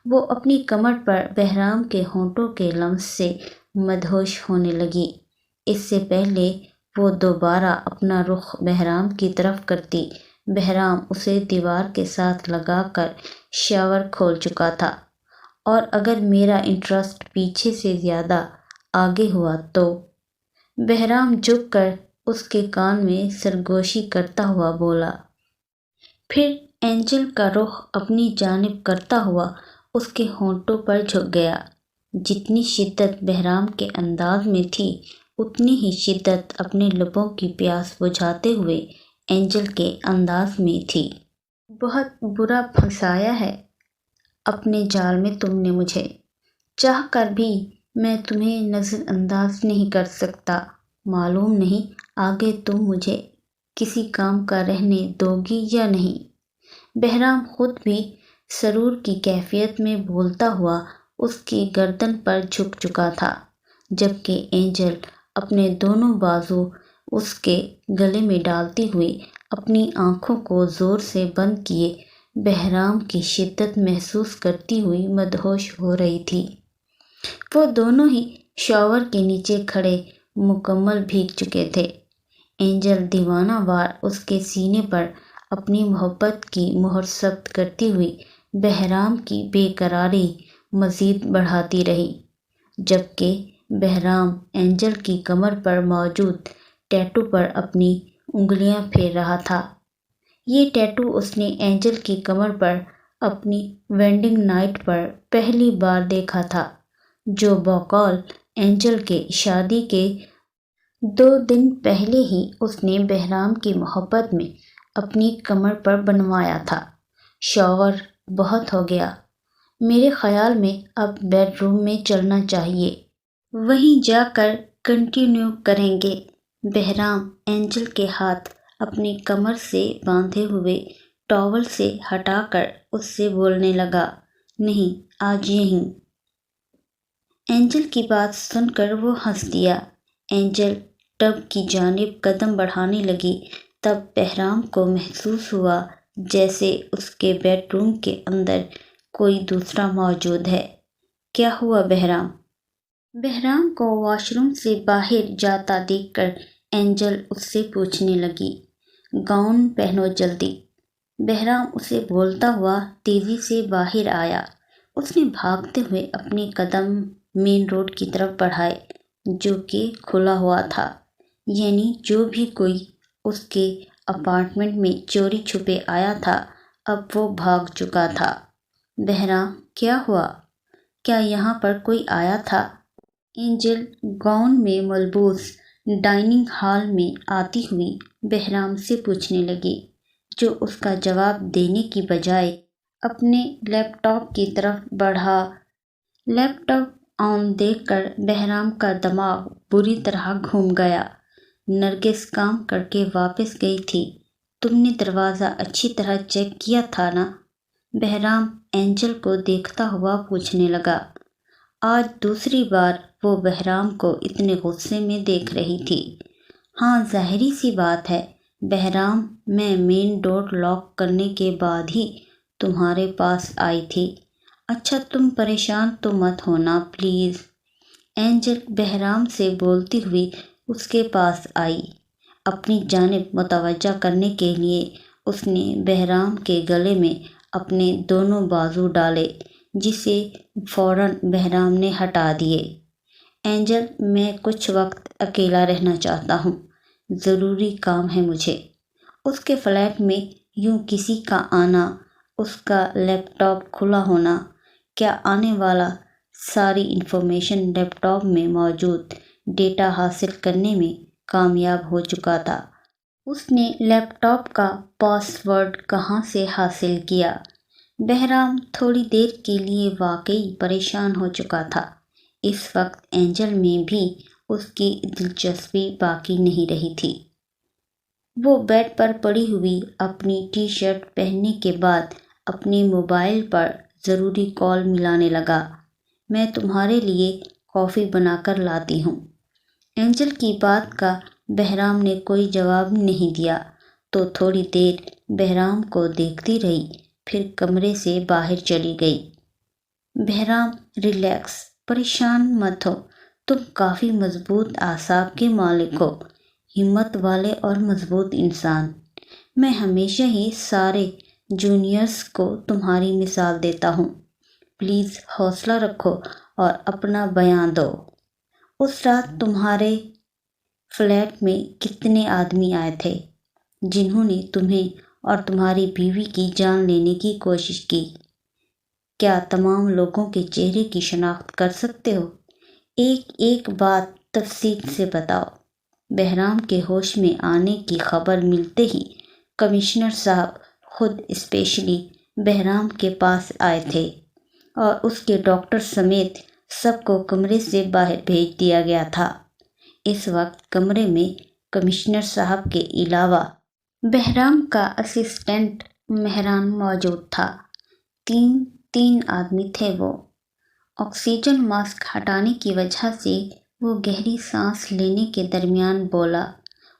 وہ اپنی کمر پر بہرام کے ہونٹوں کے لمس سے مدہوش ہونے لگی۔ اس سے پہلے وہ دوبارہ اپنا رخ بہرام کی طرف کرتی، بہرام اسے دیوار کے ساتھ لگا کر شاور کھول چکا تھا، اور اگر میرا انٹرسٹ پیچھے سے زیادہ آگے ہوا تو؟ بہرام جھک کر اس کے کان میں سرگوشی کرتا ہوا بولا۔ پھر اینجل کا رخ اپنی جانب کرتا ہوا اس کے ہونٹوں پر جھک گیا۔ جتنی شدت بہرام کے انداز میں تھی، اتنی ہی شدت اپنے لبوں کی پیاس بجھاتے ہوئے اینجل کے انداز میں تھی۔ بہت برا پھنسایا ہے اپنے جال میں تم نے مجھے، چاہ کر بھی میں تمہیں نظر انداز نہیں کر سکتا۔ معلوم نہیں آگے تم مجھے کسی کام کا رہنے دو گی یا نہیں۔ بہرام خود بھی سرور کی کیفیت میں بولتا ہوا اس کی گردن پر جھک چکا تھا، جبکہ اینجل اپنے دونوں بازو اس کے گلے میں ڈالتی ہوئی اپنی آنکھوں کو زور سے بند کیے بہرام کی شدت محسوس کرتی ہوئی مدہوش ہو رہی تھی۔ وہ دونوں ہی شاور کے نیچے کھڑے مکمل بھیگ چکے تھے۔ اینجل دیوانہ وار اس کے سینے پر اپنی محبت کی مہر ثبت کرتی ہوئی بہرام کی بے قراری مزید بڑھاتی رہی، جبکہ بہرام اینجل کی کمر پر موجود ٹیٹو پر اپنی انگلیاں پھیر رہا تھا۔ یہ ٹیٹو اس نے اینجل کی کمر پر اپنی ویڈنگ نائٹ پر پہلی بار دیکھا تھا، جو بقول اینجل کے شادی کے 2 دن پہلے ہی اس نے بہرام کی محبت میں اپنی کمر پر بنوایا تھا۔ شاور بہت ہو گیا، میرے خیال میں اب بیڈ روم میں چلنا چاہیے، وہیں جا کر کنٹینیو کریں گے۔ بہرام اینجل کے ہاتھ اپنی کمر سے باندھے ہوئے ٹاول سے ہٹا کر اس سے بولنے لگا، نہیں آج یہیں۔ اینجل کی بات سن کر وہ ہنس دیا۔ اینجل ٹب کی جانب قدم بڑھانے لگی، تب بہرام کو محسوس ہوا جیسے اس کے بیڈ روم کے اندر کوئی دوسرا موجود ہے۔ کیا ہوا بہرام؟ بہرام کو واش روم سے باہر جاتا دیکھ کر اینجل اس سے پوچھنے لگی۔ گاؤن پہنو جلدی۔ بہرام اسے بولتا ہوا تیزی سے باہر آیا۔ اس نے بھاگتے ہوئے اپنے قدم مین روڈ کی طرف بڑھائے، جو کہ کھلا ہوا تھا، یعنی جو بھی کوئی اس کے اپارٹمنٹ میں چوری چھپے آیا تھا اب وہ بھاگ چکا تھا۔ بہرام کیا ہوا؟ کیا یہاں پر کوئی آیا تھا؟ اینجل گاؤن میں ملبوس ڈائننگ ہال میں آتی ہوئی بہرام سے پوچھنے لگی، جو اس کا جواب دینے کی بجائے اپنے لیپ ٹاپ کی طرف بڑھا۔ لیپ ٹاپ آن دیکھ کر بہرام کا دماغ بری طرح گھوم گیا۔ نرگس کام کر کے واپس گئی تھی، تم نے دروازہ اچھی طرح چیک کیا تھا نا؟ بہرام اینجل کو دیکھتا ہوا پوچھنے لگا۔ آج دوسری بار وہ بہرام کو اتنے غصے میں دیکھ رہی تھی۔ ہاں ظاہری سی بات ہے بہرام، میں مین ڈور لاک کرنے کے بعد ہی تمہارے پاس آئی تھی۔ اچھا تم پریشان تو مت ہونا پلیز۔ اینجل بہرام سے بولتی ہوئی اس کے پاس آئی۔ اپنی جانب متوجہ کرنے کے لیے اس نے بہرام کے گلے میں اپنے دونوں بازو ڈالے، جسے فوراً بہرام نے ہٹا دیے۔ اینجل میں کچھ وقت اکیلا رہنا چاہتا ہوں، ضروری کام ہے مجھے۔ اس کے فلیٹ میں یوں کسی کا آنا، اس کا لیپ ٹاپ کھلا ہونا، کیا آنے والا ساری انفارمیشن لیپ ٹاپ میں موجود ڈیٹا حاصل کرنے میں کامیاب ہو چکا تھا۔ اس نے لیپ ٹاپ کا پاس ورڈ کہاں سے حاصل کیا؟ بہرام تھوڑی دیر کے لیے واقعی پریشان ہو چکا تھا۔ اس وقت اینجل میں بھی اس کی دلچسپی باقی نہیں رہی تھی۔ وہ بیڈ پر پڑی ہوئی اپنی ٹی شرٹ پہننے کے بعد اپنے موبائل پر ضروری کال ملانے لگا۔ میں تمہارے لیے کافی بنا کر لاتی ہوں۔ اینجل کی بات کا بہرام نے کوئی جواب نہیں دیا تو تھوڑی دیر بہرام کو دیکھتی رہی، پھر کمرے سے باہر چلی گئی۔ بہرام ریلیکس، پریشان مت ہو، تم کافی مضبوط اعصاب کے مالک ہو، ہمت والے اور مضبوط انسان۔ میں ہمیشہ ہی سارے جونیئرز کو تمہاری مثال دیتا ہوں، پلیز حوصلہ رکھو اور اپنا بیان دو۔ اس رات تمہارے فلیٹ میں کتنے آدمی آئے تھے جنہوں نے تمہیں اور تمہاری بیوی کی جان لینے کی کوشش کی؟ کیا تمام لوگوں کے چہرے کی شناخت کر سکتے ہو؟ ایک ایک بات تفصیل سے بتاؤ۔ بہرام کے ہوش میں آنے کی خبر ملتے ہی کمشنر صاحب خود اسپیشلی بہرام کے پاس آئے تھے اور اس کے ڈاکٹر سمیت سب کو کمرے سے باہر بھیج دیا گیا تھا۔ اس وقت کمرے میں کمشنر صاحب کے علاوہ بہرام کا اسسٹنٹ مہران موجود تھا۔ تین آدمی تھے وہ۔ آکسیجن ماسک ہٹانے کی وجہ سے وہ گہری سانس لینے کے درمیان بولا۔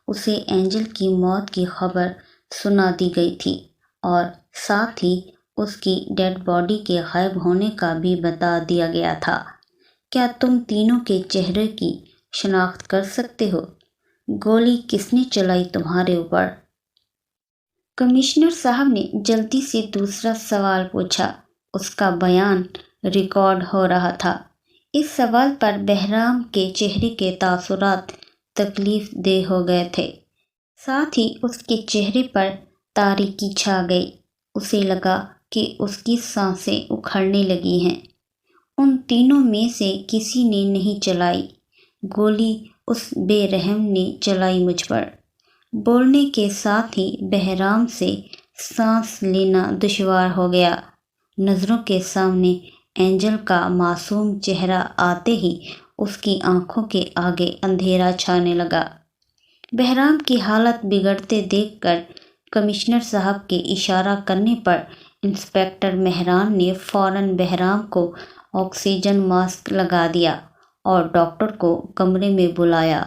اسے اینجل کی موت کی خبر سنا دی گئی تھی اور ساتھ ہی اس کی ڈیڈ باڈی کے غائب ہونے کا بھی بتا دیا گیا تھا۔ کیا تم تینوں کے چہرے کی شناخت کر سکتے ہو؟ گولی کس نے چلائی تمہارے اوپر؟ کمشنر صاحب نے جلدی سے دوسرا سوال پوچھا۔ اس کا بیان ریکارڈ ہو رہا تھا۔ اس سوال پر بہرام کے چہرے کے تاثرات تکلیف دہ ہو گئے تھے، ساتھ ہی اس کے چہرے پر تاریکی چھا گئی۔ اسے لگا کہ اس کی سانسیں اکھڑنے لگی ہیں۔ ان تینوں میں سے کسی نے نہیں چلائی گولی، اس بے رحم نے چلائی مجھ پر۔ بولنے کے ساتھ ہی بہرام سے سانس لینا دشوار ہو گیا۔ نظروں کے سامنے اینجل کا معصوم چہرہ آتے ہی اس کی آنکھوں کے آگے اندھیرا چھانے لگا۔ بہرام کی حالت بگڑتے دیکھ کر کمشنر صاحب کے اشارہ کرنے پر انسپکٹر مہران نے فوراً بہرام کو آکسیجن ماسک لگا دیا اور ڈاکٹر کو کمرے میں بلایا۔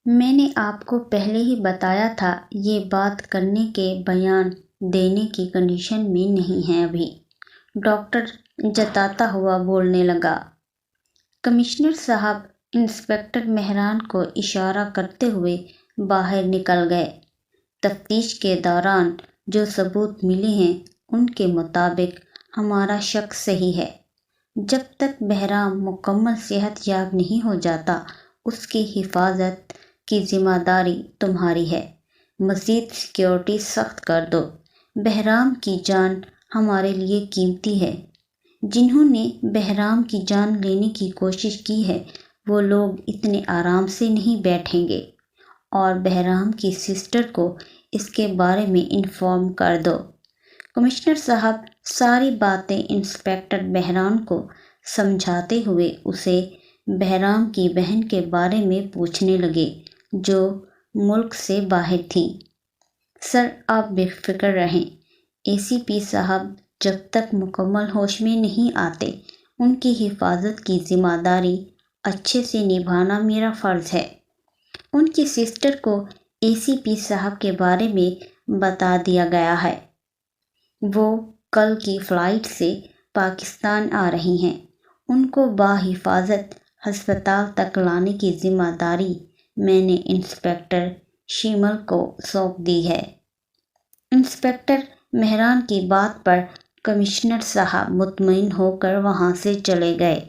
میں نے آپ کو پہلے ہی بتایا تھا یہ بات کرنے کے بیان دینے کی کنڈیشن میں نہیں ہے ابھی، ڈاکٹر جتاتا ہوا بولنے لگا۔ کمشنر صاحب انسپکٹر مہران کو اشارہ کرتے ہوئے باہر نکل گئے۔ تفتیش کے دوران جو ثبوت ملے ہیں ان کے مطابق ہمارا شک صحیح ہے۔ جب تک بہرام مکمل صحت یاب نہیں ہو جاتا اس کی حفاظت کی ذمہ داری تمہاری ہے۔ مزید سیکیورٹی سخت کر دو۔ بہرام کی جان ہمارے لیے قیمتی ہے۔ جنہوں نے بہرام کی جان لینے کی کوشش کی ہے وہ لوگ اتنے آرام سے نہیں بیٹھیں گے، اور بہرام کی سسٹر کو اس کے بارے میں انفارم کر دو۔ کمشنر صاحب ساری باتیں انسپکٹر بہرام کو سمجھاتے ہوئے اسے بہرام کی بہن کے بارے میں پوچھنے لگے جو ملک سے باہر تھی۔ سر آپ بے فکر رہیں، اے سی پی صاحب جب تک مکمل ہوش میں نہیں آتے ان کی حفاظت کی ذمہ داری اچھے سے نبھانا میرا فرض ہے۔ ان کی سسٹر کو اے سی پی صاحب کے بارے میں بتا دیا گیا ہے۔ وہ کل کی فلائٹ سے پاکستان آ رہی ہیں۔ ان کو بحفاظت ہسپتال تک لانے کی ذمہ داری میں نے انسپکٹر شیمل کو سونپ دی ہے۔ انسپکٹر مہران کی بات پر کمشنر صاحب مطمئن ہو کر وہاں سے چلے گئے۔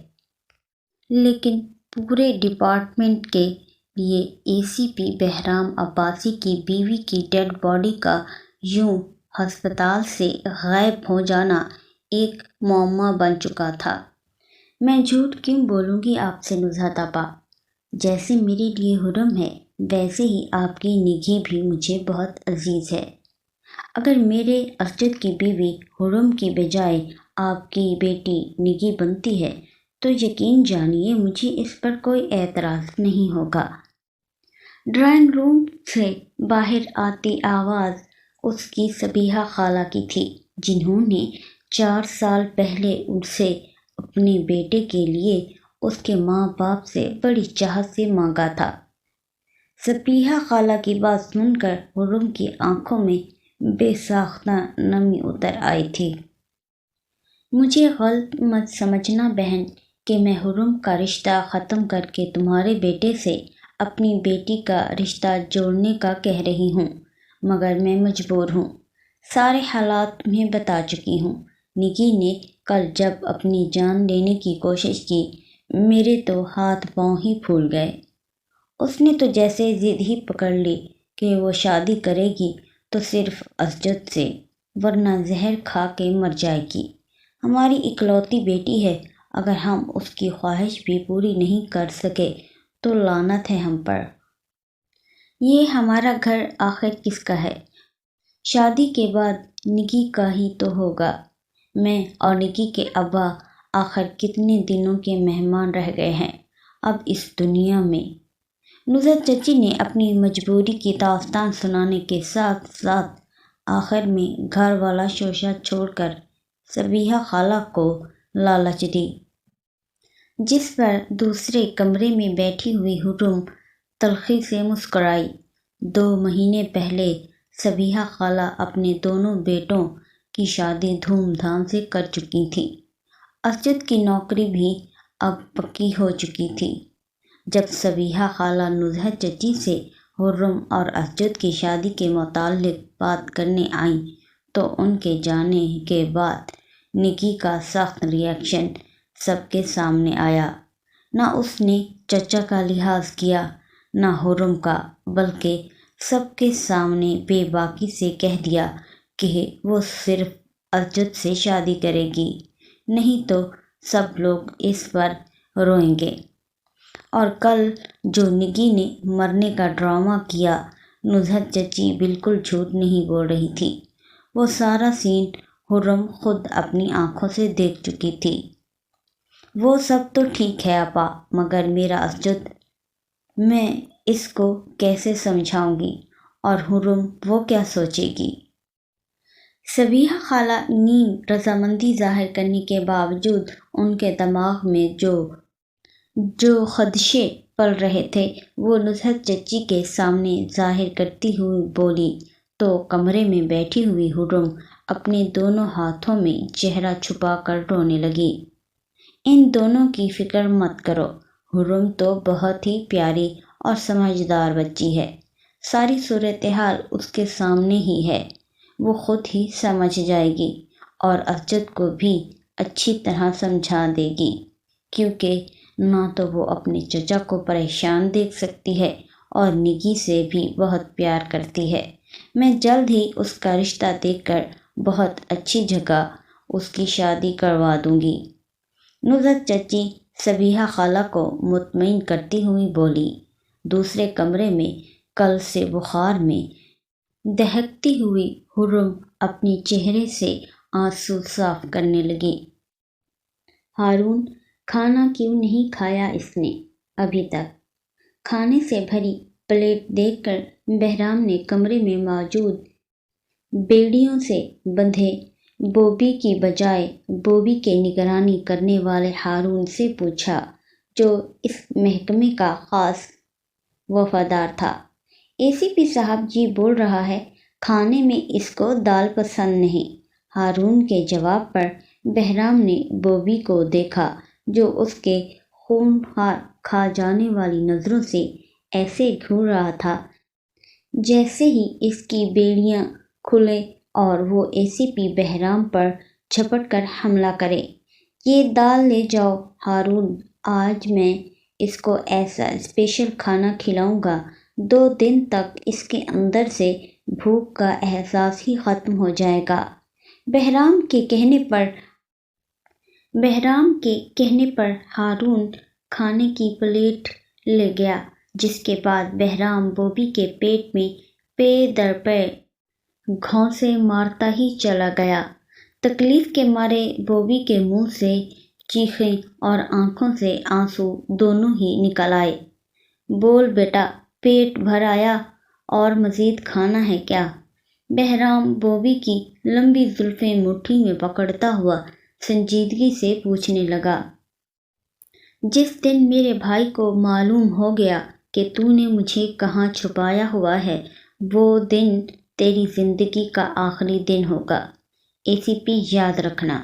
لیکن پورے ڈپارٹمنٹ کے لیے اے سی پی بہرام عباسی کی بیوی کی ڈیڈ باڈی کا یوں ہسپتال سے غائب ہو جانا ایک معمہ بن چکا تھا۔ میں جھوٹ کیوں بولوں گی آپ سے نزہت آپا، جیسے میرے لیے حرم ہے ویسے ہی آپ کی نگھی بھی مجھے بہت عزیز ہے۔ اگر میرے اسجد کی بیوی حرم کی بجائے آپ کی بیٹی نگھی بنتی ہے تو یقین جانیے مجھے اس پر کوئی اعتراض نہیں ہوگا۔ ڈرائنگ روم سے باہر آتی آواز اس کی صبیحہ خالہ کی تھی جنہوں نے 4 سال پہلے اسے اپنے بیٹے کے لیے اس کے ماں باپ سے بڑی چاہت سے مانگا تھا۔ صبیحہ خالہ کی بات سن کر حرم کی آنکھوں میں بے ساختہ نمی اتر آئی تھی۔ مجھے غلط مت سمجھنا بہن کہ میں حرم کا رشتہ ختم کر کے تمہارے بیٹے سے اپنی بیٹی کا رشتہ جوڑنے کا کہہ رہی ہوں، مگر میں مجبور ہوں۔ سارے حالات تمہیں بتا چکی ہوں۔ نکی نے کل جب اپنی جان لینے کی کوشش کی، میرے تو ہاتھ پاؤں ہی پھول گئے۔ اس نے تو جیسے ضد ہی پکڑ لی کہ وہ شادی کرے گی تو صرف اسجد سے، ورنہ زہر کھا کے مر جائے گی۔ ہماری اکلوتی بیٹی ہے، اگر ہم اس کی خواہش بھی پوری نہیں کر سکے تو لعنت ہے ہم پر۔ یہ ہمارا گھر آخر کس کا ہے؟ شادی کے بعد نکی کا ہی تو ہوگا۔ میں اور نکی کے ابا آخر کتنے دنوں کے مہمان رہ گئے ہیں اب اس دنیا میں۔ نصرت چچی نے اپنی مجبوری کی داستان سنانے کے ساتھ ساتھ آخر میں گھر والا شوشہ چھوڑ کر سبیحہ خالہ کو لالچ دی، جس پر دوسرے کمرے میں بیٹھی ہوئی حرم تلخی سے مسکرائی۔ 2 مہینے پہلے سبیحہ خالہ اپنے دونوں بیٹوں کی شادی دھوم دھام سے کر چکی تھی۔ اسجد کی نوکری بھی اب پکی ہو چکی تھی۔ جب سبیحہ خالہ نصرت چچی سے حرم اور اسجد کی شادی کے متعلق بات کرنے آئیں تو ان کے جانے کے بعد نکی کا سخت ری ایکشن سب کے سامنے آیا۔ نہ اس نے چچا کا لحاظ کیا نہ حرم کا، بلکہ سب کے سامنے بے باکی سے کہہ دیا کہ وہ صرف اسجد سے شادی کرے گی، نہیں تو سب لوگ اس پر روئیں گے۔ اور کل جو نکی نے مرنے کا ڈرامہ کیا، نصرت چچی بالکل جھوٹ نہیں بول رہی تھی۔ وہ سارا سین حرم خود اپنی آنکھوں سے دیکھ چکی تھی۔ وہ سب تو ٹھیک ہے آپا، مگر میرا اسجد، میں اس کو کیسے سمجھاؤں گی؟ اور حرم وہ کیا سوچے گی؟ سبیحہ خالہ نیم رضامندی ظاہر کرنے کے باوجود ان کے دماغ میں جو خدشے پل رہے تھے وہ نصرت چچی کے سامنے ظاہر کرتی ہوئی بولی تو کمرے میں بیٹھی ہوئی حرم اپنے دونوں ہاتھوں میں چہرہ چھپا کر رونے لگی۔ ان دونوں کی فکر مت کرو، حرم تو بہت ہی پیاری اور سمجھدار بچی ہے۔ ساری صورتحال اس کے سامنے ہی ہے، وہ خود ہی سمجھ جائے گی اور اسجد کو بھی اچھی طرح سمجھا دے گی، کیونکہ نہ تو وہ اپنے چچا کو پریشان دیکھ سکتی ہے اور نکی سے بھی بہت پیار کرتی ہے۔ میں جلد ہی اس کا رشتہ دیکھ کر بہت اچھی جگہ اس کی شادی کروا دوں گی۔ نصرت چچی سبیحہ خالہ کو مطمئن کرتی ہوئی بولی۔ دوسرے کمرے میں کل سے بخار میں دہکتی ہوئی حرم اپنے چہرے سے آنسو صاف کرنے لگی۔ ہارون، کھانا کیوں نہیں کھایا اس نے ابھی تک؟ کھانے سے بھری پلیٹ دیکھ کر بہرام نے کمرے میں موجود بیڑیوں سے بندھے بوبی کی بجائے بوبی کے نگرانی کرنے والے ہارون سے پوچھا، جو اس محکمے کا خاص وفادار تھا۔ اے سی پی صاحب جی بول رہا ہے کھانے میں اس کو دال پسند نہیں۔ ہارون کے جواب پر بہرام نے بوبی کو دیکھا جو اس کے خونخوار کھا جانے والی نظروں سے ایسے گھور رہا تھا جیسے ہی اس کی بیڑیاں کھلیں اور وہ اے سی پی بہرام پر جھپٹ کر حملہ کرے۔ یہ دال لے جاؤ ہارون، آج میں اس کو ایسا اسپیشل کھانا کھلاؤں گا 2 دن تک اس کے اندر سے بھوک کا احساس ہی ختم ہو جائے گا۔ بہرام کے کہنے پر ہارون کھانے کی پلیٹ لے گیا، جس کے بعد بہرام بوبی کے پیٹ میں پے در پے گھونسے مارتا ہی چلا گیا۔ تکلیف کے مارے بوبی کے منہ سے چیخیں اور آنکھوں سے آنسو دونوں ہی نکل آئے۔ بول بیٹا، پیٹ بھر آیا اور مزید کھانا ہے کیا؟ بہرام بوبی کی لمبی زلفیں مٹھی میں پکڑتا ہوا سنجیدگی سے پوچھنے لگا۔ جس دن میرے بھائی کو معلوم ہو گیا کہ تو نے مجھے کہاں چھپایا ہوا ہے، وہ دن تیری زندگی کا آخری دن ہوگا۔ اے سی پی یاد رکھنا،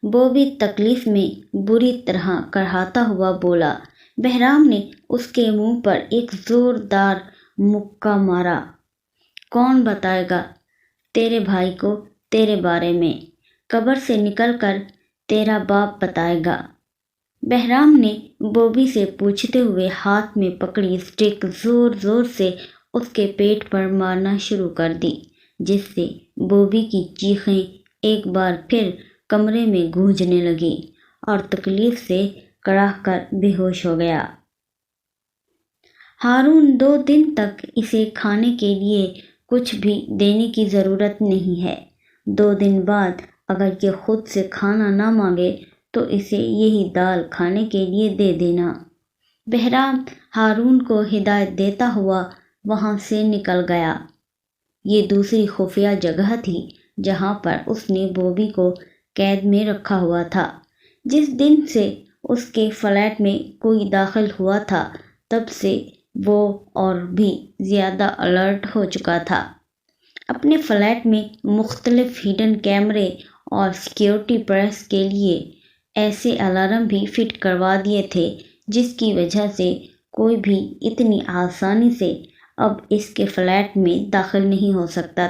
بوبی تکلیف میں بری طرح کڑھاتا ہوا بولا۔ بہرام نے اس کے منہ پر ایک زوردار مکہ مارا۔ کون بتائے گا تیرے بھائی کو تیرے بارے میں؟ قبر سے نکل کر تیرا باپ بتائے گا۔ بہرام نے بوبی سے پوچھتے ہوئے ہاتھ میں پکڑی اسٹک زور زور سے اس کے پیٹ پر مارنا شروع کر دی، جس سے بوبی کی چیخیں ایک بار پھر کمرے میں گونجنے لگی اور تکلیف سے کڑاہ کر بے ہوش ہو گیا۔ ہارون 2 دن تک اسے کھانے کے لیے کچھ بھی دینے کی ضرورت نہیں ہے۔ 2 دن بعد اگر یہ خود سے کھانا نہ مانگے تو اسے یہی دال کھانے کے لیے دے دینا۔ بہرام ہارون کو ہدایت دیتا ہوا وہاں سے نکل گیا۔ یہ دوسری خفیہ جگہ تھی جہاں پر اس نے بوبی کو قید میں رکھا ہوا تھا۔ جس دن سے اس کے فلیٹ میں کوئی داخل ہوا تھا تب سے وہ اور بھی زیادہ الرٹ ہو چکا تھا۔ اپنے فلیٹ میں مختلف ہڈن کیمرے اور سیکیورٹی پریس کے لیے ایسے الارم بھی فٹ کروا دیے تھے جس کی وجہ سے کوئی بھی اتنی آسانی سے اب اس کے فلیٹ میں داخل نہیں ہو سکتا۔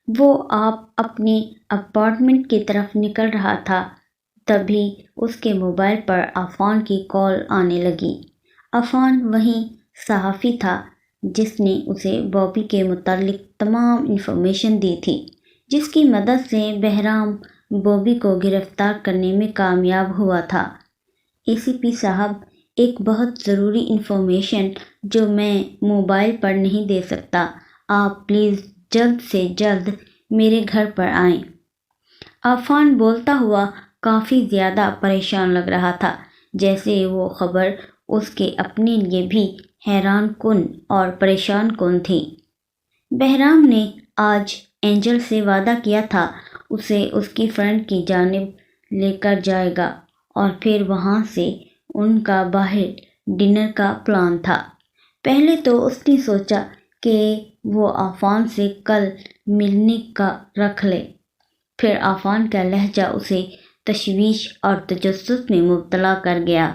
وہ آپ اپنے اپارٹمنٹ کی طرف نکل رہا تھا، تبھی اس کے موبائل پر عفان کی کال آنے لگی۔ عفان وہی صحافی تھا جس نے اسے بوبی کے متعلق تمام انفارمیشن دی تھی، جس کی مدد سے بہرام بوبی کو گرفتار کرنے میں کامیاب ہوا تھا۔ ACP صاحب، ایک بہت ضروری انفارمیشن جو میں موبائل پر نہیں دے سکتا، آپ پلیز جلد سے جلد میرے گھر پر آئیں۔ عفان بولتا ہوا کافی زیادہ پریشان لگ رہا تھا، جیسے وہ خبر اس کے اپنے لیے بھی حیران کن اور پریشان کن تھی۔ بہرام نے آج اینجل سے وعدہ کیا تھا اسے اس کی فرینڈ کی جانب لے کر جائے گا اور پھر وہاں سے ان کا باہر ڈنر کا پلان تھا۔ پہلے تو اس نے سوچا کہ وہ عفان سے کل ملنے کا رکھ لے، پھر عفان کا لہجہ اسے تشویش اور تجسس میں مبتلا کر گیا۔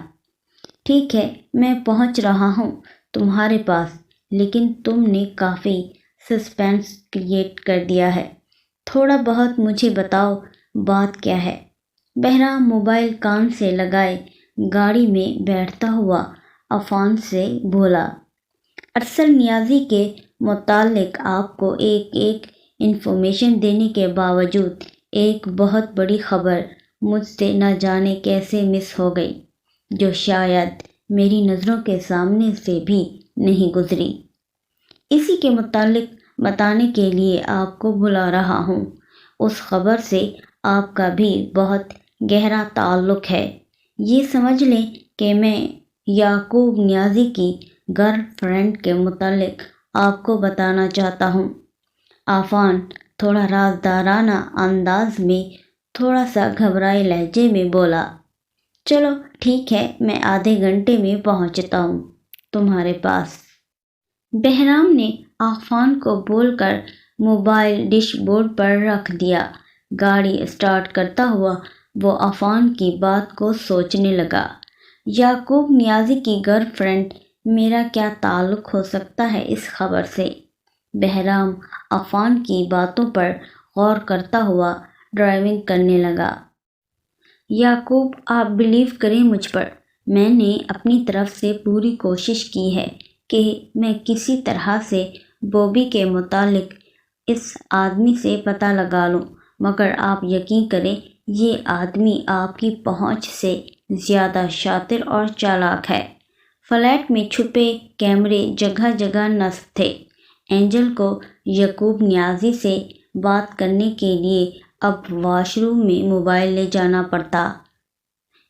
ٹھیک ہے، میں پہنچ رہا ہوں تمہارے پاس، لیکن تم نے کافی سسپینس کریٹ کر دیا ہے، تھوڑا بہت مجھے بتاؤ بات کیا ہے؟ بہرام موبائل کان سے لگائے گاڑی میں بیٹھتا ہوا عفان سے بولا۔ ارسل نیازی کے متعلق آپ کو ایک انفارمیشن دینے کے باوجود ایک بہت بڑی خبر مجھ سے نہ جانے کیسے مس ہو گئی، جو شاید میری نظروں کے سامنے سے بھی نہیں گزری۔ اسی کے متعلق بتانے کے لیے آپ کو بلا رہا ہوں۔ اس خبر سے آپ کا بھی بہت گہرا تعلق ہے۔ یہ سمجھ لیں کہ میں یعقوب نیازی کی گرل فرینڈ کے متعلق آپ کو بتانا چاہتا ہوں۔ عفان تھوڑا رازدارانہ انداز میں تھوڑا سا گھبرائے لہجے میں بولا۔ چلو ٹھیک ہے، میں آدھے گھنٹے میں پہنچتا ہوں تمہارے پاس۔ بہرام نے عفان کو بول کر موبائل ڈیش بورڈ پر رکھ دیا۔ گاڑی اسٹارٹ کرتا ہوا وہ عفان کی بات کو سوچنے لگا۔ یعقوب نیازی کی گرل فرینڈ، میرا کیا تعلق ہو سکتا ہے اس خبر سے؟ بہرام عفان کی باتوں پر غور کرتا ہوا ڈرائیونگ کرنے لگا۔ یعقوب، آپ بلیو کریں مجھ پر، میں نے اپنی طرف سے پوری کوشش کی ہے کہ میں کسی طرح سے بوبی کے متعلق اس آدمی سے پتہ لگا لوں، مگر آپ یقین کریں یہ آدمی آپ کی پہنچ سے زیادہ شاطر اور چالاک ہے۔ فلیٹ میں چھپے کیمرے جگہ جگہ نصب تھے۔ اینجل کو یعقوب نیازی سے بات کرنے کے لیے اب واش روم میں موبائل لے جانا پڑتا۔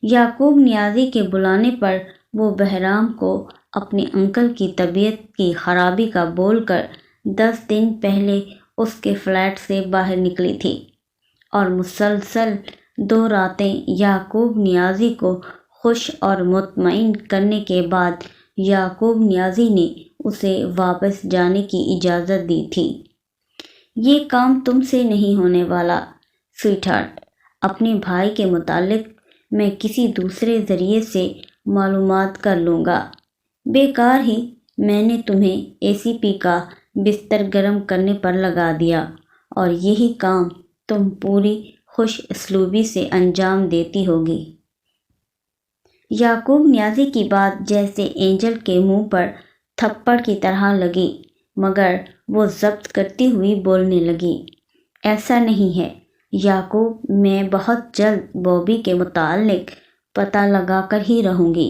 یعقوب نیازی کے بلانے پر وہ بہرام کو اپنے انکل کی طبیعت کی خرابی کا بول کر 10 دن پہلے اس کے فلیٹ سے باہر نکلی تھی، اور مسلسل 2 راتیں یعقوب نیازی کو خوش اور مطمئن کرنے کے بعد یعقوب نیازی نے اسے واپس جانے کی اجازت دی تھی۔ یہ کام تم سے نہیں ہونے والا، سویٹ ہارٹ، اپنے بھائی کے متعلق میں کسی دوسرے ذریعے سے معلومات کر لوں گا۔ بیکار ہی میں نے تمہیں ACP کا بستر گرم کرنے پر لگا دیا اور یہی کام تم پوری خوش اسلوبی سے انجام دیتی ہوگی۔ یعقوب نیازی کی بات جیسے اینجل کے منہ پر تھپڑ کی طرح لگی، مگر وہ ضبط کرتی ہوئی بولنے لگی، ایسا نہیں ہے یعقوب، میں بہت جلد بوبی کے متعلق پتہ لگا کر ہی رہوں گی۔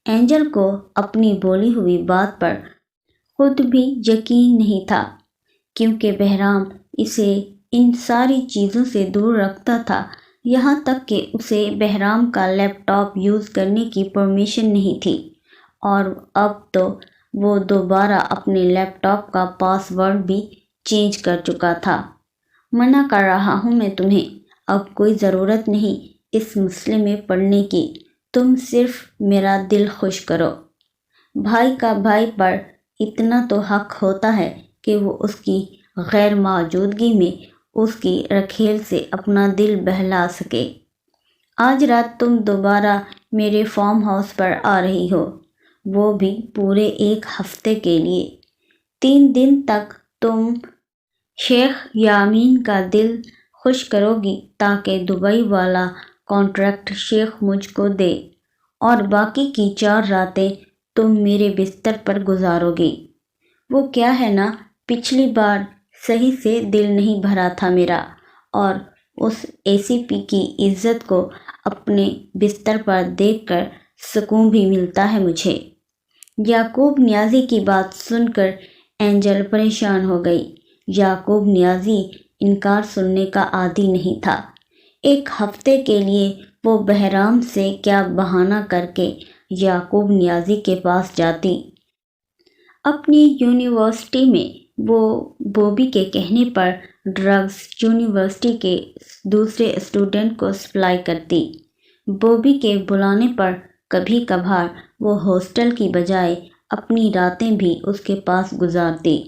اینجل کو اپنی بولی ہوئی بات پر خود بھی یقین نہیں تھا، کیونکہ بہرام اسے ان ساری چیزوں سے دور رکھتا تھا، یہاں تک کہ اسے بہرام کا لیپ ٹاپ یوز کرنے کی پرمیشن نہیں تھی، اور اب تو وہ دوبارہ اپنے لیپ ٹاپ کا پاس ورڈ بھی چینج کر چکا تھا۔ منع کر رہا ہوں میں تمہیں، اب کوئی ضرورت نہیں اس مسئلے میں پڑنے کی، تم صرف میرا دل خوش کرو۔ بھائی کا بھائی پر اتنا تو حق ہوتا ہے کہ وہ اس کی غیر موجودگی میں اس کی رکھیل سے اپنا دل بہلا سکے۔ آج رات تم دوبارہ میرے فارم ہاؤس پر آ رہی ہو، وہ بھی پورے 1 ہفتے کے لیے۔ 3 دن تک تم شیخ یامین کا دل خوش کرو گی تاکہ دبئی والا کانٹریکٹ شیخ مجھ کو دے، اور باقی کی 4 راتیں تم میرے بستر پر گزارو گی۔ وہ کیا ہے نا، پچھلی بار صحیح سے دل نہیں بھرا تھا میرا، اور اس ACP کی عزت کو اپنے بستر پر دیکھ کر سکون بھی ملتا ہے مجھے۔ یعقوب نیازی کی بات سن کر اینجل پریشان ہو گئی۔ یعقوب نیازی انکار سننے کا عادی نہیں تھا۔ 1 ہفتے کے لیے وہ بہرام سے کیا بہانہ کر کے یعقوب نیازی کے پاس جاتی۔ اپنی یونیورسٹی میں وہ بوبی کے کہنے پر ڈرگز یونیورسٹی کے دوسرے اسٹوڈنٹ کو سپلائی کرتی۔ بوبی کے بلانے پر کبھی کبھار وہ ہاسٹل کی بجائے اپنی راتیں بھی اس کے پاس گزارتی،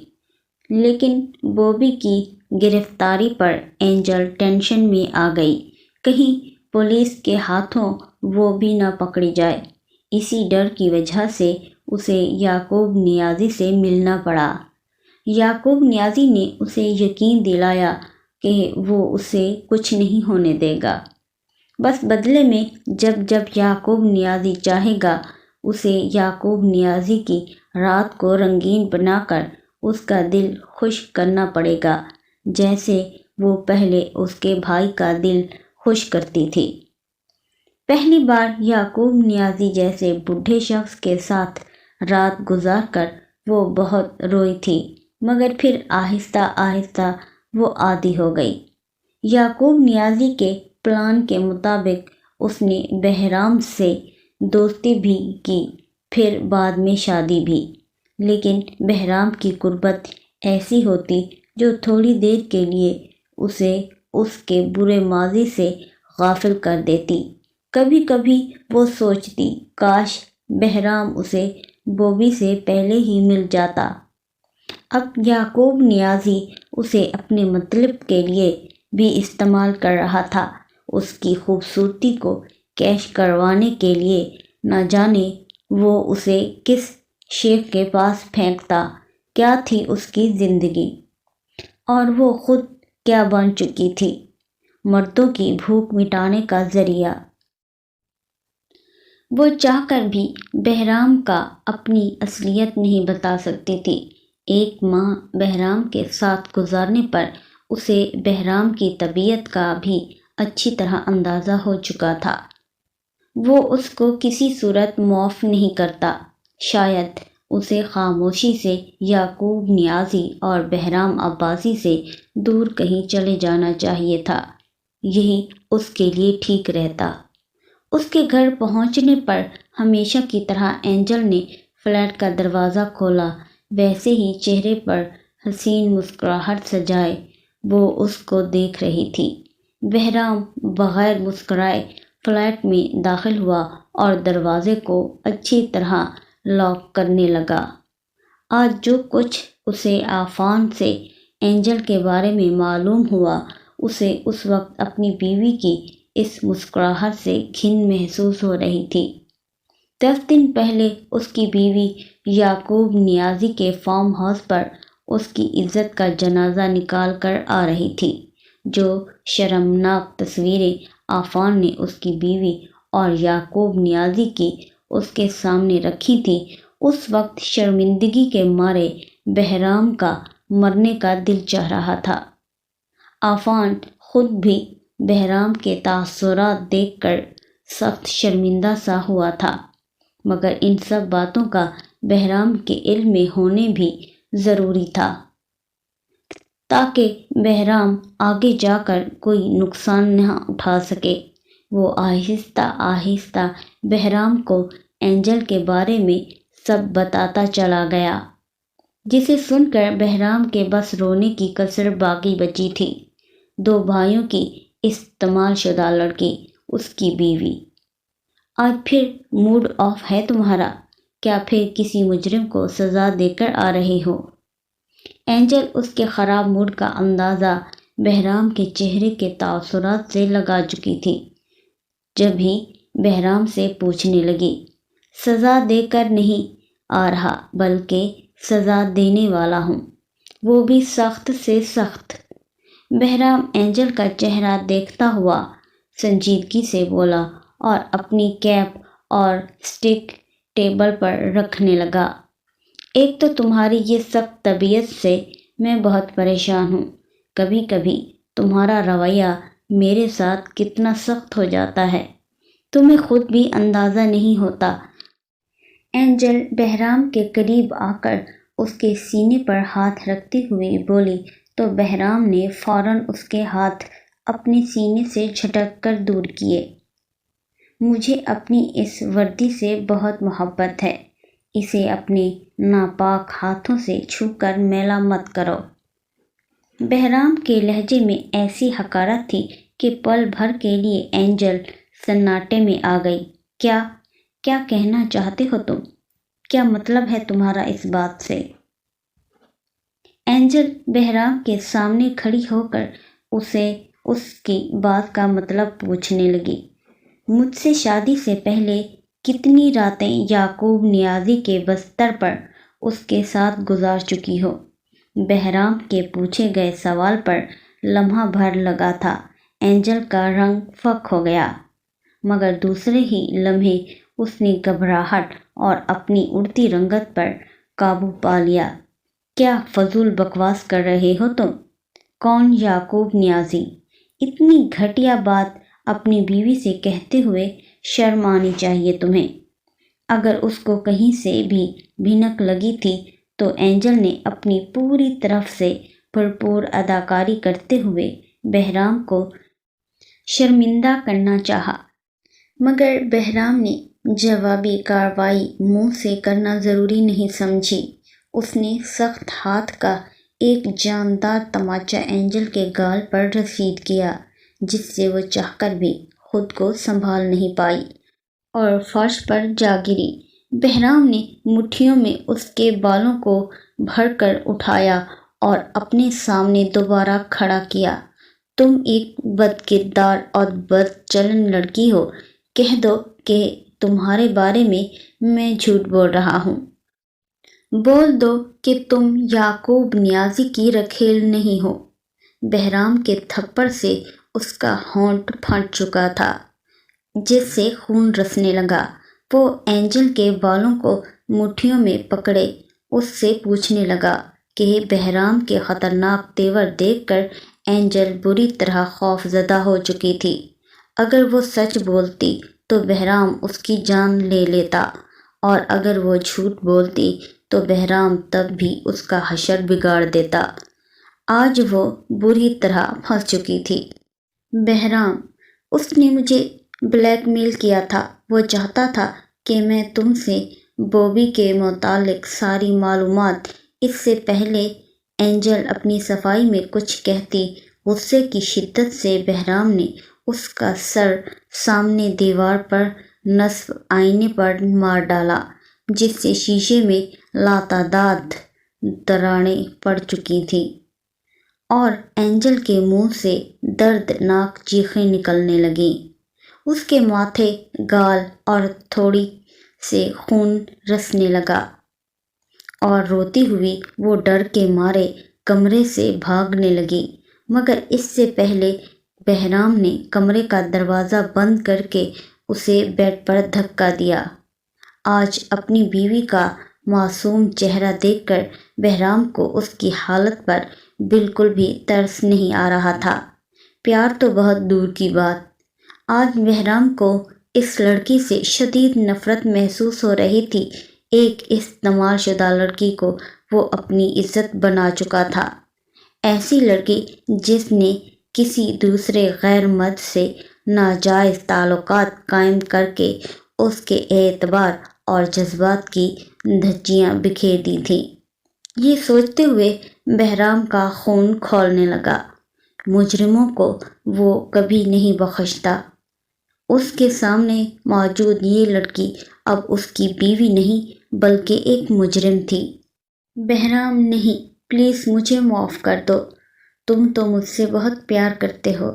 لیکن بوبی کی گرفتاری پر اینجل ٹینشن میں آ گئی، کہیں پولیس کے ہاتھوں وہ بھی نہ پکڑی جائے۔ اسی ڈر کی وجہ سے اسے یعقوب نیازی سے ملنا پڑا۔ یعقوب نیازی نے اسے یقین دلایا کہ وہ اسے کچھ نہیں ہونے دے گا، بس بدلے میں جب یعقوب نیازی چاہے گا اسے یعقوب نیازی کی رات کو رنگین بنا کر اس کا دل خوش کرنا پڑے گا، جیسے وہ پہلے اس کے بھائی کا دل خوش کرتی تھی۔ پہلی بار یعقوب نیازی جیسے بوڑھے شخص کے ساتھ رات گزار کر وہ بہت روئی تھی، مگر پھر آہستہ آہستہ وہ عادی ہو گئی۔ یعقوب نیازی کے پلان کے مطابق اس نے بہرام سے دوستی بھی کی، پھر بعد میں شادی بھی، لیکن بہرام کی قربت ایسی ہوتی جو تھوڑی دیر کے لیے اسے اس کے برے ماضی سے غافل کر دیتی۔ کبھی کبھی وہ سوچتی کاش بہرام اسے بوبی سے پہلے ہی مل جاتا۔ اب یعقوب نیازی اسے اپنے مطلب کے لیے بھی استعمال کر رہا تھا، اس کی خوبصورتی کو کیش کروانے کے لیے۔ نہ جانے وہ اسے کس شیخ کے پاس پھینکتا، کیا تھی اس کی زندگی، اور وہ خود کیا بن چکی تھی، مردوں کی بھوک مٹانے کا ذریعہ۔ وہ چاہ کر بھی بہرام کا اپنی اصلیت نہیں بتا سکتی تھی۔ 1 ماہ بہرام کے ساتھ گزارنے پر اسے بہرام کی طبیعت کا بھی اچھی طرح اندازہ ہو چکا تھا۔ وہ اس کو کسی صورت معاف نہیں کرتا۔ شاید اسے خاموشی سے یعقوب نیازی اور بہرام عباسی سے دور کہیں چلے جانا چاہیے تھا، یہی اس کے لیے ٹھیک رہتا۔ اس کے گھر پہنچنے پر ہمیشہ کی طرح اینجل نے فلیٹ کا دروازہ کھولا، ویسے ہی چہرے پر حسین مسکراہٹ سجائے وہ اس کو دیکھ رہی تھی۔ بہرام بغیر مسکرائے فلیٹ میں داخل ہوا اور دروازے کو اچھی طرح لاک کرنے لگا۔ آج جو کچھ اسے عفان سے اینجل کے بارے میں معلوم ہوا اسے اس وقت اپنی بیوی کی اس مسکراہٹ سے گھن محسوس ہو رہی تھی۔ 10 دن پہلے اس کی بیوی یعقوب نیازی کے فارم ہاؤس پر اس کی عزت کا جنازہ نکال کر آ رہی تھی۔ جو شرمناک تصویریں عفان نے اس کی بیوی اور یعقوب نیازی کی اس کے سامنے رکھی تھیں، اس وقت شرمندگی کے مارے بہرام کا مرنے کا دل چاہ رہا تھا۔ عفان خود بھی بہرام کے تاثرات دیکھ کر سخت شرمندہ سا ہوا تھا، مگر ان سب باتوں کا بہرام کے علم میں ہونے بھی ضروری تھا تاکہ بہرام آگے جا کر کوئی نقصان نہ اٹھا سکے۔ وہ آہستہ آہستہ بہرام کو اینجل کے بارے میں سب بتاتا چلا گیا، جسے سن کر بہرام کے بس رونے کی کسر باقی بچی تھی۔ 2 بھائیوں کی استعمال شدہ لڑکی، اس کی بیوی۔ آج پھر موڈ آف ہے تمہارا؟ کیا پھر کسی مجرم کو سزا دے کر آ رہے ہو؟ اینجل اس کے خراب موڈ کا اندازہ بہرام کے چہرے کے تاثرات سے لگا چکی تھی، جب ہی بہرام سے پوچھنے لگی، سزا دے کر نہیں آ رہا بلکہ سزا دینے والا ہوں، وہ بھی سخت سے سخت۔ بہرام اینجل کا چہرہ دیکھتا ہوا سنجیدگی سے بولا اور اپنی کیپ اور اسٹک ٹیبل پر رکھنے لگا۔ ایک تو تمہاری یہ سخت طبیعت سے میں بہت پریشان ہوں، کبھی کبھی تمہارا رویہ میرے ساتھ کتنا سخت ہو جاتا ہے، تمہیں خود بھی اندازہ نہیں ہوتا۔ اینجل بہرام کے قریب آ کر اس کے سینے پر ہاتھ رکھتے ہوئے بولی تو بہرام نے فوراً اس کے ہاتھ اپنے سینے سے جھٹک کر دور کیے۔ مجھے اپنی اس وردی سے بہت محبت ہے، اسے اپنے ناپاک ہاتھوں سے چھو کر میلا مت کرو۔ بہرام کے لہجے میں ایسی حقارت تھی کہ پل بھر کے لیے اینجل سناٹے میں آ گئی۔ کیا کہنا چاہتے ہو تم؟ کیا مطلب ہے تمہارا اس بات سے؟ اینجل بہرام کے سامنے کھڑی ہو کر اسے اس کی بات کا مطلب پوچھنے لگی۔ مجھ سے شادی سے پہلے کتنی راتیں یعقوب نیازی کے بستر پر اس کے ساتھ گزار چکی ہو؟ بہرام کے پوچھے گئے سوال پر لمحہ بھر لگا تھا اینجل کا رنگ فک ہو گیا، مگر دوسرے ہی لمحے اس نے گھبراہٹ اور اپنی اڑتی رنگت پر قابو پا لیا۔ کیا فضول بکواس کر رہے ہو تم؟ کون یعقوب نیازی؟ اتنی گھٹیا بات اپنی بیوی سے کہتے ہوئے شرم آنی چاہیے تمہیں۔ اگر اس کو کہیں سے بھی بھنک لگی تھی تو اینجل نے اپنی پوری طرف سے بھرپور اداکاری کرتے ہوئے بہرام کو شرمندہ کرنا چاہا، مگر بہرام نے جوابی کارروائی منہ سے کرنا ضروری نہیں سمجھی۔ اس نے سخت ہاتھ کا ایک جاندار تماچا اینجل کے گال پر رسید کیا، جس سے وہ چاہ کر بھی خود کو سنبھال نہیں پائی اور فرش پر جا گری۔ بہرام نے مٹھیوں میں اس کے بالوں کو بھر کر اٹھایا اور اپنے سامنے دوبارہ کھڑا کیا۔ تم ایک بدکردار اور بد چلن لڑکی ہو، کہہ دو کہ تمہارے بارے میں جھوٹ بول رہا ہوں۔ بول دو کہ تم یعقوب نیازی کی رکھیل نہیں ہو۔ بہرام کے تھپڑ سے اس کا ہونٹ پھٹ چکا تھا، جس سے خون رسنے لگا۔ وہ اینجل کے بالوں کو مٹھیوں میں پکڑے اس سے پوچھنے لگا کہ بہرام کے خطرناک تیور دیکھ کر اینجل بری طرح خوف زدہ ہو چکی تھی۔ اگر وہ سچ بولتی تو بہرام اس کی جان لے لیتا، اور اگر وہ جھوٹ بولتی تو بہرام تب بھی اس کا حشر بگاڑ دیتا۔ آج وہ بری طرح پھنس چکی تھی۔ بہرام، اس نے مجھے بلیک میل کیا تھا، وہ چاہتا تھا کہ میں تم سے بوبی کے متعلق ساری معلومات اس سے پہلے اینجل اپنی صفائی میں کچھ کہتی۔ غصے کی شدت سے بہرام نے اس کا سر سامنے دیوار پر نصب آئینے پر مار ڈالا، جس سے شیشے میں لاتعداد دراڑیں پڑ چکی تھیں اور اینجل کے منہ سے دردناک چیخیں نکلنے لگیں۔ اس کے ماتھے، گال اور تھوڑی سے خون رسنے لگا اور روتی ہوئی وہ ڈر کے مارے کمرے سے بھاگنے لگی، مگر اس سے پہلے بہرام نے کمرے کا دروازہ بند کر کے اسے بیڈ پر دھکا دیا۔ آج اپنی بیوی کا معصوم چہرہ دیکھ کر بہرام کو اس کی حالت پر بالکل بھی ترس نہیں آ رہا تھا۔ پیار تو بہت دور کی بات، آج بہرام کو اس لڑکی سے شدید نفرت محسوس ہو رہی تھی۔ ایک استعمال شدہ لڑکی کو وہ اپنی عزت بنا چکا تھا، ایسی لڑکی جس نے کسی دوسرے غیر مرد سے ناجائز تعلقات قائم کر کے اس کے اعتبار اور جذبات کی دھجیاں بکھیر دی تھیں۔ یہ سوچتے ہوئے بہرام کا خون کھولنے لگا۔ مجرموں کو وہ کبھی نہیں بخشتا۔ اس کے سامنے موجود یہ لڑکی اب اس کی بیوی نہیں بلکہ ایک مجرم تھی۔ بہرام، نہیں، پلیز مجھے معاف کر دو، تم تو مجھ سے بہت پیار کرتے ہو۔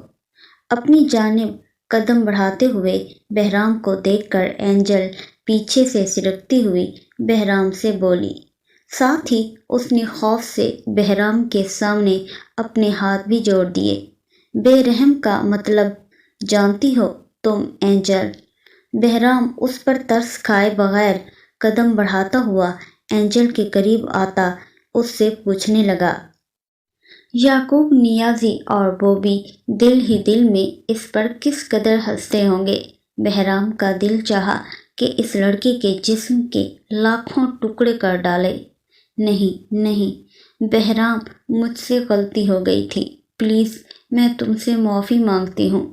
اپنی جانب قدم بڑھاتے ہوئے بہرام کو دیکھ کر اینجل پیچھے سے سرکتی ہوئی بہرام سے بولی، ساتھ ہی اس نے خوف سے بہرام کے سامنے اپنے ہاتھ بھی جوڑ دیے۔ بے رحم کا مطلب جانتی ہو تم اینجل؟ بہرام اس پر ترس کھائے بغیر قدم بڑھاتا ہوا اینجل کے قریب آتا اس سے پوچھنے لگا۔ یعقوب نیازی اور بوبی دل ہی دل میں اس پر کس قدر ہنستے ہوں گے۔ بہرام کا دل چاہا کہ اس لڑکی کے جسم کے لاکھوں ٹکڑے کر ڈالے۔ نہیں نہیں بہرام، مجھ سے غلطی ہو گئی تھی، پلیز میں تم سے معافی مانگتی ہوں۔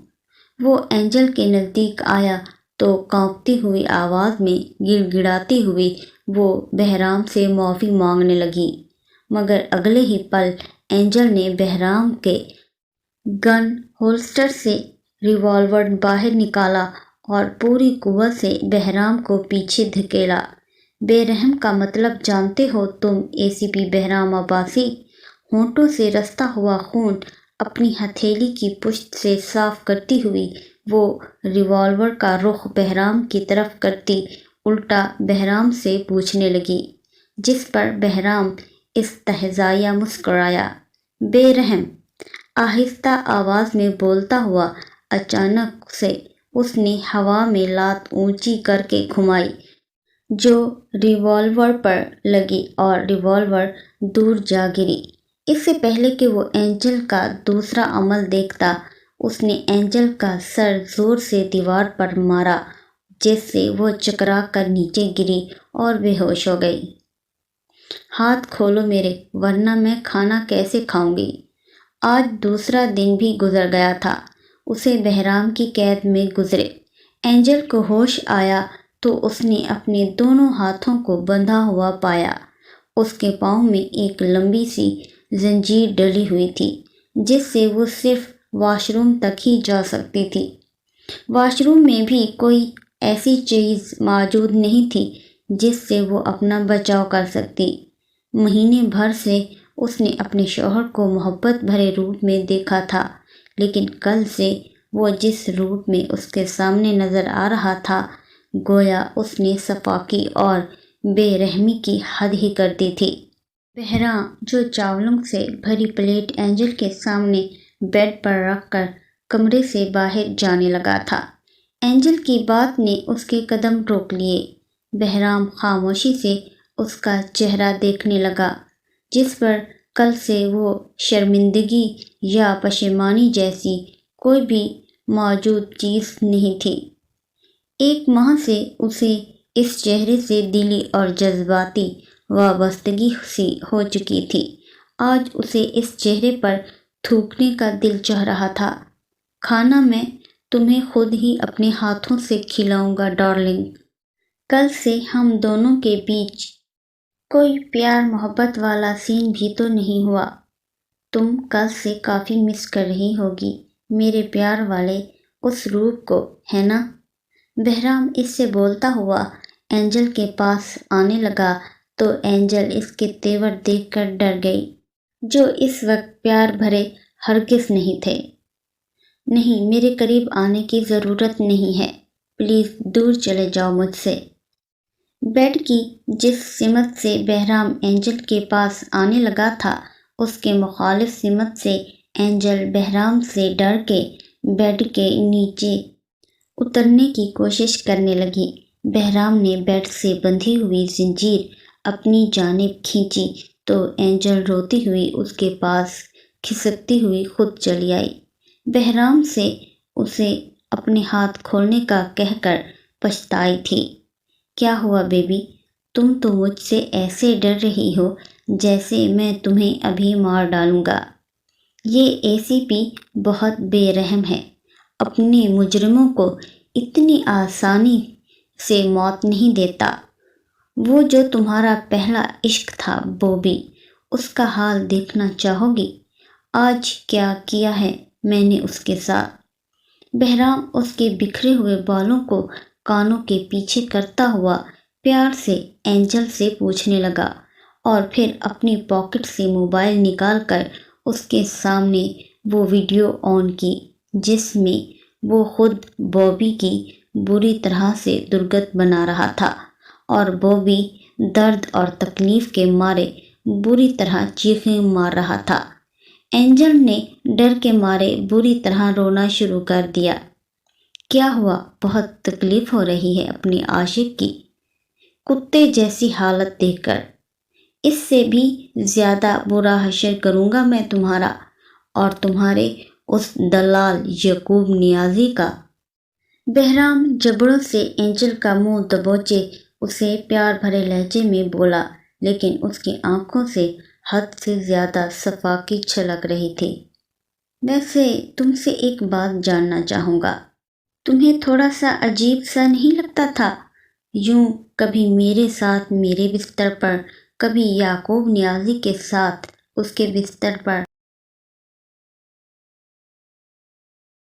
وہ اینجل کے نزدیک آیا تو کانپتی ہوئی آواز میں گڑ گڑاتی ہوئی وہ بہرام سے معافی مانگنے لگی، مگر اگلے ہی پل اینجل نے بہرام کے گن ہولسٹر سے ریوالور باہر نکالا اور پوری قوت سے بہرام کو پیچھے دھکیلا۔ بے رحم کا مطلب جانتے ہو تم اے سی پی بہرام عباسی؟ ہونٹوں سے رستا ہوا خون اپنی ہتھیلی کی پشت سے صاف کرتی ہوئی وہ ریوالور کا رخ بہرام کی طرف کرتی الٹا بہرام سے پوچھنے لگی، جس پر بہرام استہزائیہ مسکرایا۔ بے رحم، آہستہ آواز میں بولتا ہوا اچانک سے اس نے ہوا میں لات اونچی کر کے گھمائی جو ریوالور پر لگی اور ریوالور دور جا گری۔ اس سے پہلے کہ وہ اینجل کا دوسرا عمل دیکھتا، اس نے اینجل کا سر زور سے دیوار پر مارا جس سے وہ چکرا کر نیچے گری اور بے ہوش ہو گئی۔ ہاتھ کھولو میرے، ورنہ میں کھانا کیسے کھاؤں گی؟ آج دوسرا دن بھی گزر گیا تھا، اسے بہرام کی قید میں گزرے۔ اینجل کو ہوش آیا تو اس نے اپنے دونوں ہاتھوں کو بندھا ہوا پایا۔ اس کے پاؤں میں ایک لمبی سی زنجیر ڈلی ہوئی تھی جس سے وہ صرف واش روم تک ہی جا سکتی تھی۔ واش روم میں بھی کوئی ایسی چیز موجود نہیں تھی جس سے وہ اپنا بچاؤ کر سکتی۔ مہینے بھر سے اس نے اپنے شوہر کو محبت بھرے روپ میں دیکھا تھا، لیکن کل سے وہ جس روپ میں اس کے سامنے نظر آ رہا تھا گویا اس نے صفاقی اور بے رحمی کی حد ہی کر دی تھی۔ بہرام، جو چاولوں سے بھری پلیٹ اینجل کے سامنے بیڈ پر رکھ کر کمرے سے باہر جانے لگا تھا، اینجل کی بات نے اس کے قدم روک لیے۔ بہرام خاموشی سے اس کا چہرہ دیکھنے لگا جس پر کل سے وہ شرمندگی یا پشیمانی جیسی کوئی بھی موجود چیز نہیں تھی۔ ایک ماہ سے اسے اس چہرے سے دلی اور جذباتی وابستگی سی ہو چکی تھی۔ آج اسے اس چہرے پر تھوکنے کا دل چاہ رہا تھا۔ کھانا میں تمہیں خود ہی اپنے ہاتھوں سے کھلاؤں گا ڈارلنگ۔ کل سے ہم دونوں کے بیچ کوئی پیار محبت والا سین بھی تو نہیں ہوا۔ تم کل سے کافی مس کر رہی ہوگی میرے پیار والے اس روپ کو، ہے نا؟ بہرام اس سے بولتا ہوا اینجل کے پاس آنے لگا تو اینجل اس کے تیور دیکھ کر ڈر گئی۔ جو اس وقت پیار بھرے ہرگز نہیں تھے۔ نہیں، میرے قریب آنے کی ضرورت نہیں ہے، پلیز دور چلے جاؤ مجھ سے۔ بیڈ کی جس سمت سے بہرام اینجل کے پاس آنے لگا تھا، اس کے مخالف سمت سے اینجل بہرام سے ڈر کے بیڈ کے نیچے اترنے کی کوشش کرنے لگی۔ بہرام نے بیڈ سے بندھی ہوئی زنجیر اپنی جانب کھینچی تو اینجل روتی ہوئی اس کے پاس کھسکتی ہوئی خود چلی آئی۔ بہرام سے اسے اپنے ہاتھ کھولنے کا کہہ کر پچھتائی تھی۔ کیا ہوا بیبی؟ تم تو مجھ سے ایسے ڈر رہی ہو جیسے میں تمہیں ابھی مار ڈالوں گا۔ یہ اے سی پی بہت بے رحم ہے، اپنے مجرموں کو اتنی آسانی سے موت نہیں دیتا۔ وہ جو تمہارا پہلا عشق تھا بوبی، اس کا حال دیکھنا چاہو گی؟ آج کیا کیا ہے میں نے اس کے ساتھ؟ بہرام اس کے بکھرے ہوئے بالوں کو کانوں کے پیچھے کرتا ہوا پیار سے اینجل سے پوچھنے لگا، اور پھر اپنی پاکٹ سے موبائل نکال کر اس کے سامنے وہ ویڈیو آن کی جس میں وہ خود بوبی کی بری طرح سے درگت بنا رہا تھا اور بوبی درد اور تکلیف کے مارے بری طرح چیخیں مار رہا تھا۔ اینجل نے ڈر کے مارے بری طرح رونا شروع کر دیا۔ کیا ہوا؟ بہت تکلیف ہو رہی ہے اپنے عاشق کی؟ کتے جیسی حالت دیکھ کر؟ اس سے بھی زیادہ برا حشر کروں گا میں تمہارا اور تمہارے اس دلال یعقوب نیازی کا۔ بہرام جبڑوں سے اینجل کا منہ دبوچے اسے پیار بھرے لہجے میں بولا، لیکن اس کی آنکھوں سے حد سے زیادہ صفا کی چھلک رہی تھی۔ ویسے تم سے ایک بات جاننا چاہوں گا، تمہیں تھوڑا سا عجیب سا نہیں لگتا تھا یوں کبھی میرے ساتھ میرے بستر پر، کبھی یعقوب نیازی کے ساتھ اس کے بستر پر